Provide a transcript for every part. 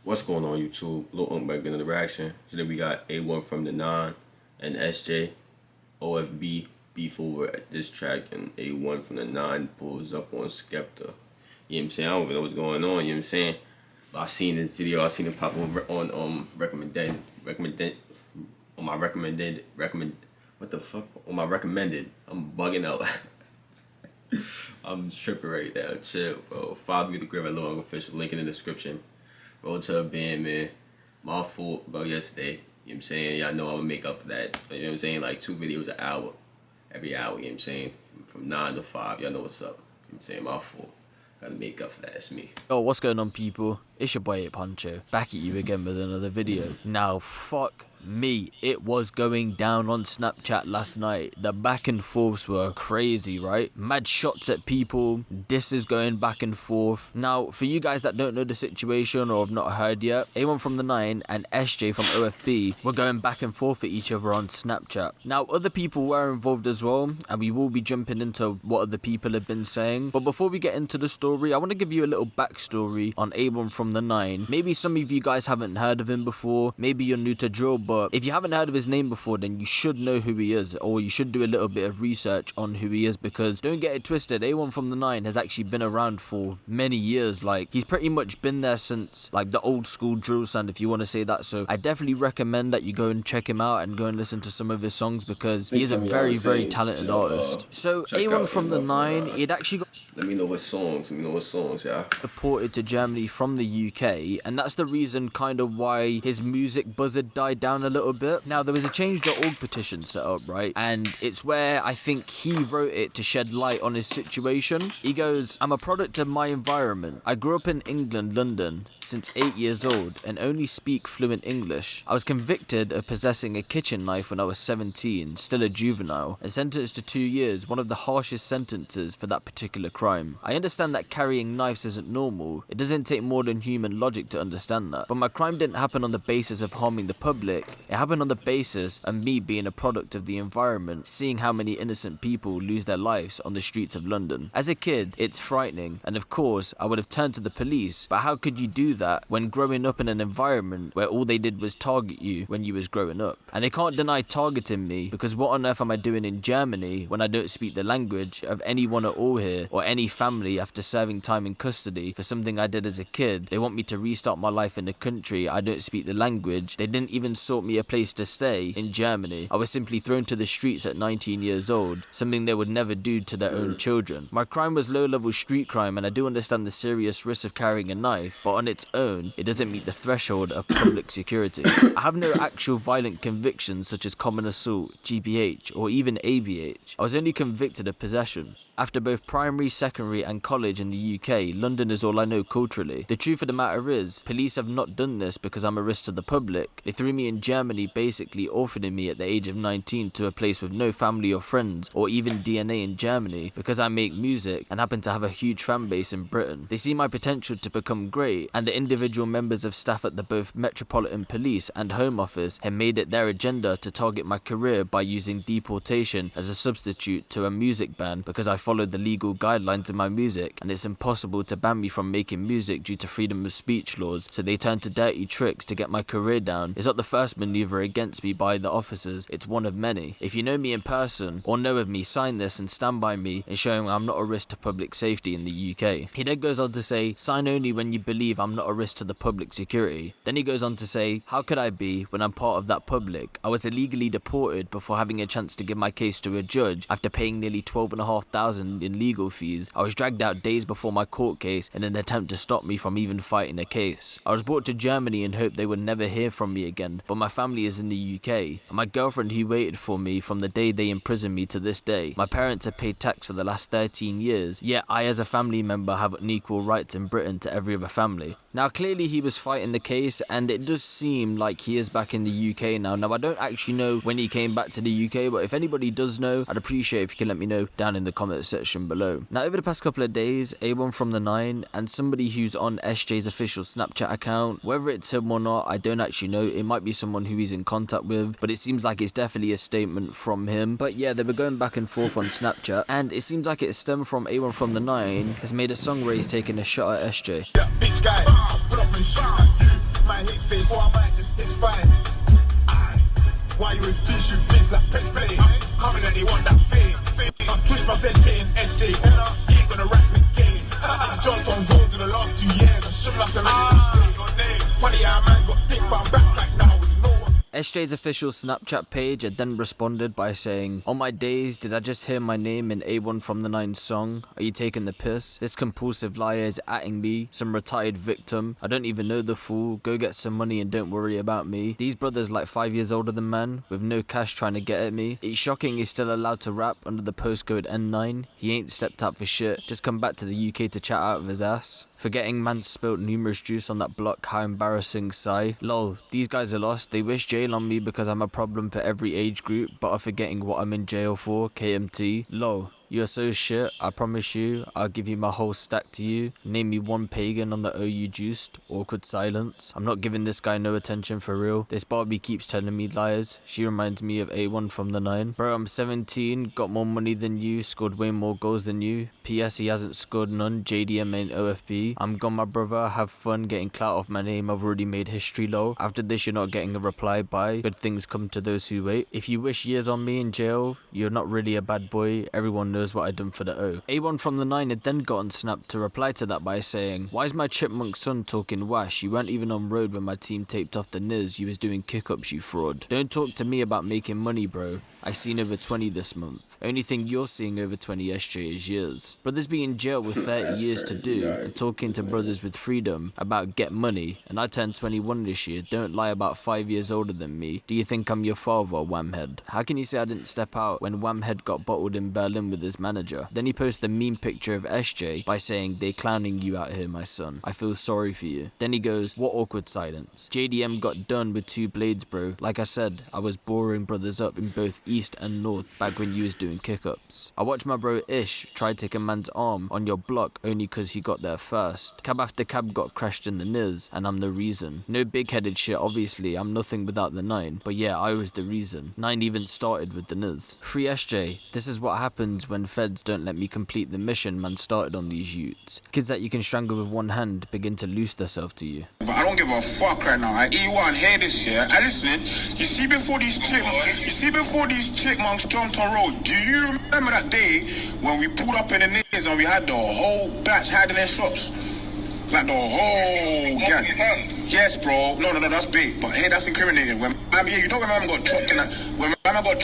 What's going on YouTube? Lil back in the reaction. Today we got A1 from the 9 and SJ. OFB beef over at this track, and A1 from the 9 pulls up on Skepta. You know what I'm saying? I don't even know what's going on, you know what I'm saying? But I seen this video, I seen it pop on recommended. I'm bugging out. I'm tripping right now. Chill, bro. Follow me to grab a Lil official link in the description. Roll to a band, man. My fault about yesterday. You know what I'm saying? Y'all know I'm gonna make up for that. You know what I'm saying? Like 2 videos an hour. Every hour, you know what I'm saying? From 9 to 5. Y'all know what's up. You know what I'm saying? My fault. Gotta make up for that. That's me. Oh, what's going on, people? It's your boy Poncho, back at you again with another video. Now, fuck me, it was going down on Snapchat last night. The back and forths were crazy, right? Mad shots at people, disses going back and forth. Now, for you guys that don't know the situation or have not heard yet, A1 from the 9 and SJ from OFB were going back and forth at each other on Snapchat. Now, other people were involved as well, and we will be jumping into what other people have been saying. But before we get into the story, I want to give you a little backstory on A1 from the 9. Maybe some of you guys haven't heard of him before, maybe you're new to drill, but if you haven't heard of his name before, then you should know who he is, or you should do a little bit of research on who he is, because don't get it twisted, A1 from the 9 has actually been around for many years. Like, he's pretty much been there since like the old school drill sound, if you want to say that. So I definitely recommend that you go and check him out and go and listen to some of his songs, because he is a very talented artist. So A1 from the 9, he'd actually got Let me know what songs, yeah. deported to Germany from the UK, and that's the reason kind of why his music buzz had died down a little bit. Now, there was a change.org petition set up, right? And it's where I think he wrote it to shed light on his situation. He goes, "I'm a product of my environment. I grew up in England, London, since 8 years old and only speak fluent English. I was convicted of possessing a kitchen knife when I was 17, still a juvenile, and sentenced to 2 years, one of the harshest sentences for that particular crime. I understand that carrying knives isn't normal. It doesn't take more than human logic to understand that. But my crime didn't happen on the basis of harming the public. It happened on the basis of me being a product of the environment, seeing how many innocent people lose their lives on the streets of London. As a kid, it's frightening, and of course, I would have turned to the police, but how could you do that when growing up in an environment where all they did was target you when you was growing up? And they can't deny targeting me, because what on earth am I doing in Germany when I don't speak the language of anyone at all here, or any family after serving time in custody for something I did as a kid? They want me to restart my life in a country I don't speak the language. They didn't even sort me a place to stay in Germany. I was simply thrown to the streets at 19 years old, something they would never do to their own children. My crime was low-level street crime, and I do understand the serious risk of carrying a knife, but on its own, it doesn't meet the threshold of public security. I have no actual violent convictions such as common assault, GBH, or even ABH. I was only convicted of possession. After both primary, secondary, and college in the UK, London is all I know culturally. The truth of the matter is, police have not done this because I'm a risk to the public. They threw me in Germany, basically orphaning me at the age of 19 to a place with no family or friends, or even DNA in Germany, because I make music and happen to have a huge fan base in Britain. They see my potential to become great, and the individual members of staff at the both Metropolitan Police and Home Office have made it their agenda to target my career by using deportation as a substitute to a music ban, because I followed the legal guidelines in my music, and it's impossible to ban me from making music due to freedom of speech laws, so they turn to dirty tricks to get my career down. It's not the first maneuver against me by the officers, it's one of many. If you know me in person or know of me, sign this and stand by me in showing I'm not a risk to public safety in the UK." He then goes on to say, "Sign only when you believe I'm not a risk to the public security." Then he goes on to say, "How could I be when I'm part of that public? I was illegally deported before having a chance to give my case to a judge after paying nearly $12,500 in legal fees. I was dragged out days before my court case in an attempt to stop me from even fighting a case. I was brought to Germany in hope they would never hear from me again, but my family is in the UK, and my girlfriend who waited for me from the day they imprisoned me to this day. My parents have paid tax for the last 13 years, yet I as a family member have unequal rights in Britain to every other family." Now, clearly he was fighting the case, and it does seem like he is back in the UK now. Now, I don't actually know when he came back to the UK, but if anybody does know, I'd appreciate if you can let me know down in the comment section below. Now, over the past couple of days, A1 from the 9 and somebody who's on SJ's official Snapchat account, whether it's him or not, I don't actually know. It might be someone who he's in contact with, but it seems like it's definitely a statement from him. But yeah, they were going back and forth on Snapchat, and it seems like it stemmed from A1 from the 9 has made a song where he's taking a shot at SJ. Yeah, bitch guy, put up and shine. SJ's official Snapchat page had then responded by saying, "On my days, did I just hear my name in A1 from the 9 song? Are you taking the piss? This compulsive liar is atting me, some retired victim. I don't even know the fool. Go get some money and don't worry about me. These brothers like 5 years older than man, with no cash trying to get at me. It's shocking he's still allowed to rap under the postcode N9. He ain't stepped up for shit. Just come back to the UK to chat out of his ass. Forgetting man spilt numerous juice on that block, how embarrassing, sigh. Lol, these guys are lost. They wish jail on me because I'm a problem for every age group, but are forgetting what I'm in jail for, KMT. Lol. You're so shit, I promise you, I'll give you my whole stack to you. Name me one pagan on the OU juiced. Awkward silence. I'm not giving this guy no attention for real. This Barbie keeps telling me lies. She reminds me of A1 from the 9. Bro, I'm 17, got more money than you, scored way more goals than you. PS, he hasn't scored none, JDM ain't OFB. I'm gone my brother, have fun getting clout off my name, I've already made history low. After this you're not getting a reply, bye. Good things come to those who wait. If you wish years on me in jail, you're not really a bad boy, everyone knows what I done for the O. A1 from the 9 had then gotten snapped to reply to that by saying, "Why's my chipmunk son talking wash? You weren't even on road when my team taped off the Niz, you was doing kick-ups, you fraud. Don't talk to me about making money, bro. I seen over 20 this month. Only thing you're seeing over 20 SJ is years. Brothers be in jail with 30 years to do, and talking to brothers with freedom about get money, and I turned 21 this year, don't lie about 5 years older than me. Do you think I'm your father, Whamhead? How can you say I didn't step out when Whamhead got bottled in Berlin with his manager?" Then he posts a meme picture of SJ by saying, "They clowning you out here, my son. I feel sorry for you." Then he goes, "What awkward silence. JDM got done with 2 blades, bro. Like I said, I was boring brothers up in both East and North back when you was doing kick-ups. I watched my bro Ish try to take a man's arm on your block only cause he got there first. Cab after cab got crashed in the Niz, and I'm the reason. No big-headed shit, obviously. I'm nothing without the 9. But yeah, I was the reason. 9 even started with the Niz. Free SJ. This is what happens when feds don't let me complete the mission man started on these youths. Kids that you can strangle with one hand begin to loose themselves to you." But I don't give a fuck right now. E1, hear this, yeah? I listen. You see before these chipmunks jumped on road. Do you remember that day when we pulled up in the Niz and we had the whole batch hiding in shops? Like the whole gang. Yes, bro. No, that's big. But hey, that's incriminating. When you know when Mama got chopped in the hand, Mama got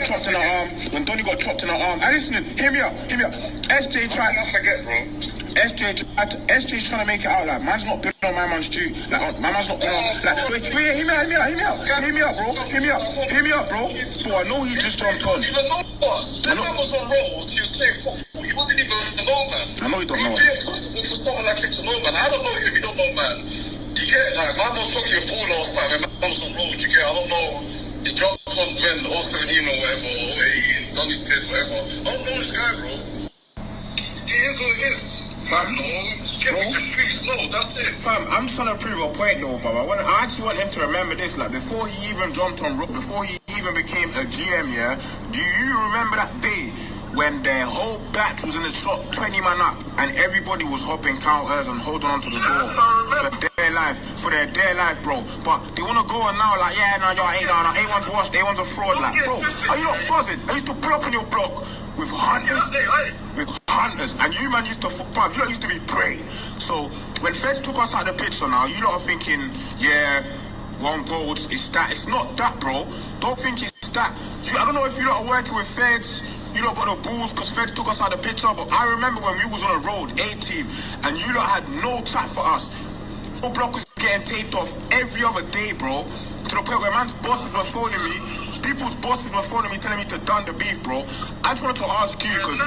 chopped in the arm, when Donnie got chopped in the arm. And listen, hear me out. SJ tried. SJ's trying to make it out like man's not been on my man's due. Like my man's not been on. Like wait, hear me out, bro. Bro, I know he just jumped on. Even know us. That man was on road. He was playing football. He wasn't even know, man. I know you don't know. It's impossible for someone like him to know, man. I don't know if you don't know, man. Do you get like man was fucking a ball last time and man was on road. You get? I don't know. He jumped on when 017 or whatever, or 18, Donnie said whatever. I don't know this guy, bro. He is what it is. Fam, get me to streets, no, that's it. Fam, I'm just trying to prove a point though, bro. I actually want him to remember this. Like before he even jumped on road, before he even became a GM, yeah. Do you remember that day when the whole batch was in the shop, 20 man up, and everybody was hopping counters and holding on to the door for their dear life, bro. But they want to go on now, like, yeah, no, A1's washed, A1's a fraud, like, bro. Are you not buzzing? I used to pull up on your block with hunters, and you man used to fuck, you lot used to be prey. So when feds took us out of the picture now, you lot are thinking, yeah, 1 gold, it's that. It's not that, bro. Don't think it's that. I don't know if you lot are working with feds. You lot got the balls because feds took us out of the picture, but I remember when we was on the road, A-team, and you lot had no chat for us. Your block was getting taped off every other day, bro. To the point where man's bosses were phoning me. People's bosses were phoning me, telling me to done the beef, bro. I just wanted to ask you, because...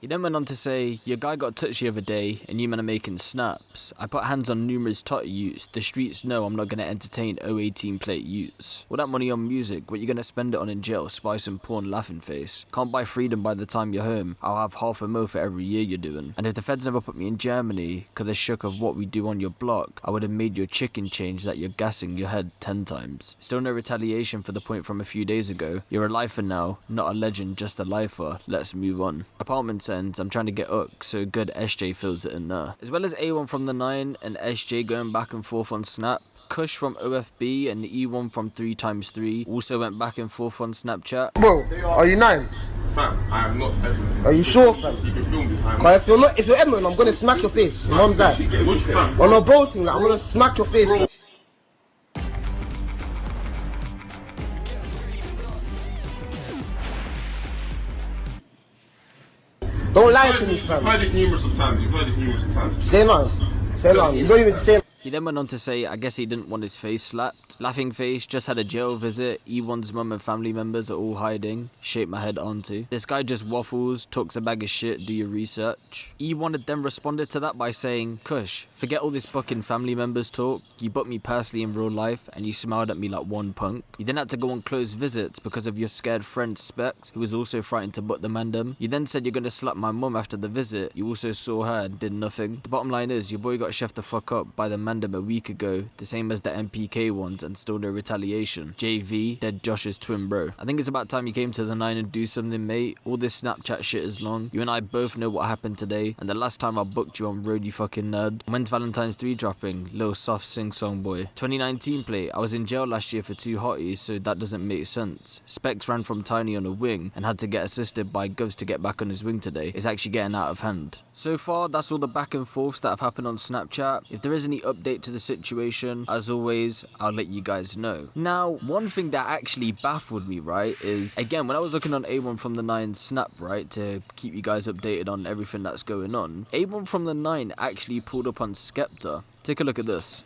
He then went on to say, "Your guy got touched the other day, and you men are making snaps. I put hands on numerous Totty youths. The streets know I'm not going to entertain 018 plate youths. All that money on music, what you going to spend it on in jail? Spice and porn, laughing face. Can't buy freedom by the time you're home. I'll have half a mil for every year you're doing. And if the feds never put me in Germany, cause they're shook of what we do on your block, I would have made your chicken change that you're gassing your head 10 times. Still no retaliation for the point from a few days ago. You're a lifer now, not a legend, just a lifer. Let's move on." Apartment sends, "I'm trying to get up, so good SJ fills it in there." As well as A1 from the 9 and SJ going back and forth on Snap, Kush from OFB and E1 from 3x3 also went back and forth on Snapchat. Bro, are you 9? Fam, I am not Edmund. Are you sure, fam? You can film this. Cause if you're Edmund, I'm gonna smack your face. Your mom's like, on a bro thing, like I'm gonna smack your face. Bro. Don't lie to me, fam. You've heard this numerous times. Say nothing. Say nothing. You don't even say. He then went on to say, I guess he didn't want his face slapped. Laughing face, just had a jail visit. E1's mum and family members are all hiding. Shake my head onto. This guy just waffles, talks a bag of shit, do your research. E1 had then responded to that by saying, Kush, forget all this fucking family members talk. You booked me personally in real life and you smiled at me like one punk. You then had to go on close visits because of your scared friend Specs, who was also frightened to book the mandem. You then said you're gonna slap my mum after the visit. You also saw her and did nothing. The bottom line is, your boy got chefed the fuck up by the mandem a week ago, the same as the MPK ones, and still no retaliation. JV, dead Josh's twin bro. I think it's about time you came to the 9 and do something, mate. All this Snapchat shit is long. You and I both know what happened today, and the last time I booked you on road, you fucking nerd. When's Valentine's 3 dropping? Lil soft sing-song boy. 2019 play. I was in jail last year for 2 hotties, so that doesn't make sense. Specs ran from Tiny on a wing and had to get assisted by Govs to get back on his wing today. It's actually getting out of hand. So far, that's all the back and forths that have happened on Snapchat. If there is any update to the situation, as always, I'll let you guys know. Now, one thing that actually baffled me, right, is, again, when I was looking on A1 from the 9 Snap, right, to keep you guys updated on everything that's going on, A1 from the 9 actually pulled up on Skepta. Take a look at this.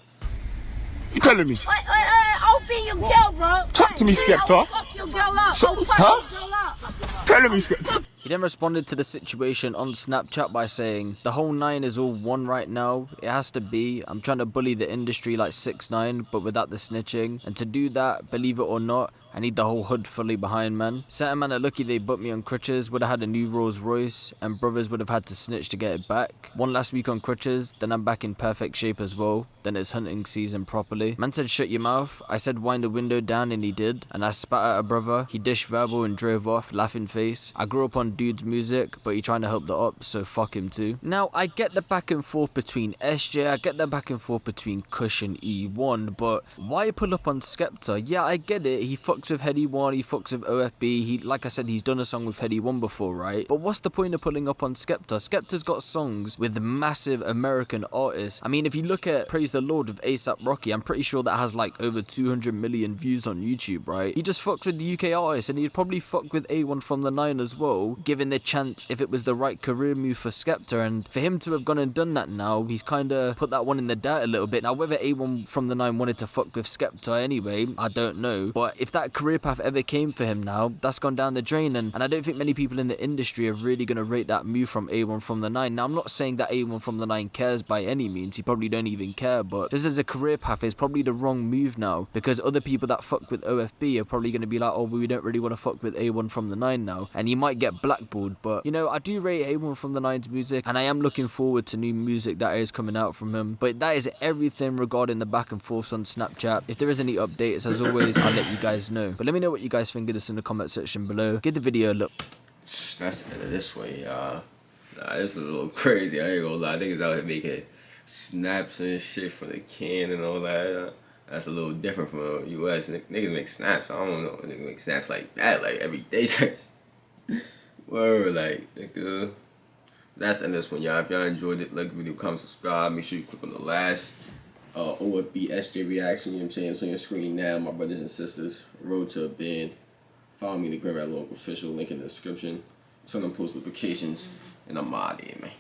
You telling me? I'll be your girl, bro. Talk to me, Skepta. I'll fuck your girl up. Huh? Your girl up. Telling me, Skepta. He then responded to the situation on Snapchat by saying, the whole 9 is all one right now. It has to be. I'm trying to bully the industry like 6ix9ine, but without the snitching. And to do that, believe it or not, I need the whole hood fully behind, man. Certain man are lucky they booked me on crutches, would have had a new Rolls Royce, and brothers would have had to snitch to get it back. One last week on crutches, then I'm back in perfect shape as well. Then it's hunting season properly. Man said shut your mouth. I said wind the window down and he did. And I spat at a brother. He dished verbal and drove off, laughing face. I grew up on dude's music, but he trying to help the ops, so fuck him too. Now, I get the back and forth between SJ, I get the back and forth between Kush and E1, but why pull up on Skepta? Yeah, I get it. He fucks with Heady 1, he fucks with OFB. He, like I said, he's done a song with Heady 1 before, right? But what's the point of pulling up on Skepta? Skepta's got songs with massive American artists. I mean, if you look at Praise the Lord with A$AP Rocky, I'm pretty sure that has like over 200 million views on YouTube, right? He just fucks with the UK artists, and he'd probably fuck with A1 from the 9 as well, given the chance if it was the right career move for Skepta. And for him to have gone and done that now, he's kind of put that one in the dirt a little bit. Now, whether A1 from the 9 wanted to fuck with Skepta anyway, I don't know. But if that career path ever came for him now, that's gone down the drain. And I don't think many people in the industry are really going to rate that move from A1 from the 9. Now, I'm not saying that A1 from the 9 cares by any means. He probably don't even care. But just as a career path, it's probably the wrong move now. Because other people that fuck with OFB are probably going to be like, oh, we don't really want to fuck with A1 from the 9 now. And he might get blackballed. But, you know, I do rate A1 from the 9's music, and I am looking forward to new music that is coming out from him. But that is everything regarding the back and forth on Snapchat. If there is any updates, as always, I'll let you guys know. But let me know what you guys think of this in the comment section below. Give the video a look. That's the end of this one, y'all. Nah, this is a little crazy. I ain't gonna lie. Niggas out here making snaps and shit from the can and all that. That's a little different from US. Niggas make snaps. I don't know. Niggas make snaps like that, like every day. Word, like, nigga. That's the end of this one, y'all. If y'all enjoyed it, like the video, comment, subscribe. Make sure you click on the last OFB SJ reaction. You know what I'm saying? It's on your screen now, my brothers and sisters. Road to a bin. Follow me, the Grand Local Official. Link in the description. Turn on post notifications. And I'm out of here, man.